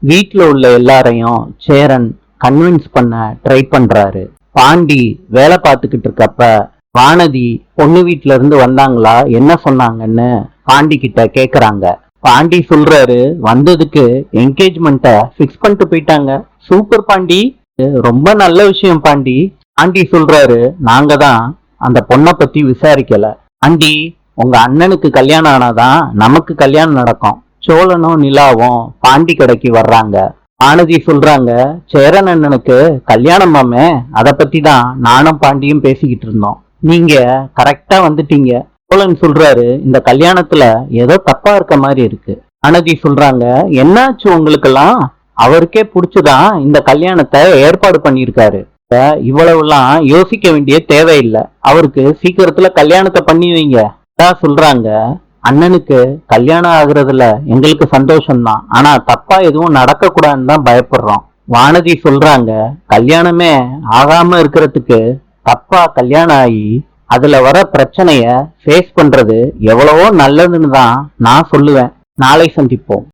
வீட்டுல உள்ள எல்லாரையும் சேரன் கன்வின்ஸ் பண்ண ட்ரை பண்றாரு. பாண்டி வேலை பார்த்துக்கிட்டு இருக்கப்ப வானதி பொண்ணு வீட்டுல இருந்து வந்தாங்களா, என்ன சொன்னாங்கன்னு பாண்டி கிட்ட கேக்குறாங்க. பாண்டி சொல்றாரு, வந்ததுக்கு என்கேஜ்மெண்ட்ட பிக்ஸ் பண்ணிட்டு போயிட்டாங்க. சூப்பர் பாண்டி, ரொம்ப நல்ல விஷயம் பாண்டி. பாண்டி சொல்றாரு, நாங்க தான் அந்த பொண்ணை பத்தி விசாரிக்கல. பாண்டி, உங்க அண்ணனுக்கு கல்யாணம் ஆனாதான் நமக்கு கல்யாணம் நடக்கும். சோழனும் நிலாவும் பாண்டி கடைக்கு வர்றாங்க. ஆனதி சொல்றாங்க, சேரன் அண்ணனுக்கு கல்யாணமாமே, அத பத்தி தான் நானும் பாண்டியும் பேசிக்கிட்டு இருந்தோம். நீங்க கரெக்டா வந்துட்டீங்க. சோழன் சொல்றாரு, இந்த கல்யாணத்துல ஏதோ தப்பா இருக்க மாதிரி இருக்கு. ஆனதி சொல்றாங்க, என்னாச்சு உங்களுக்கெல்லாம்? அவருக்கே பிடிச்சுதான் இந்த கல்யாணத்தை ஏற்பாடு பண்ணியிருக்காரு. இவ்வளவுலாம் யோசிக்க வேண்டிய தேவையில்லை. அவருக்கு சீக்கிரத்துல கல்யாணத்தை பண்ணி வைங்க. சொல்றாங்க, அண்ணனுக்கு கல்யாணம் ஆகுறதுல எங்களுக்கு சந்தோஷம்தான், ஆனா தப்பா எதுவும் நடக்க கூடாதுன்னு தான் பயப்படுறோம். வானதி சொல்றாங்க, கல்யாணமே ஆகாம இருக்கிறதுக்கு தப்பா கல்யாணம் ஆகி அதுல வர பிரச்சனைய ஃபேஸ் பண்றது எவ்வளவோ நல்லதுன்னு தான் நான் சொல்லுவேன். நாளை சந்திப்போம்.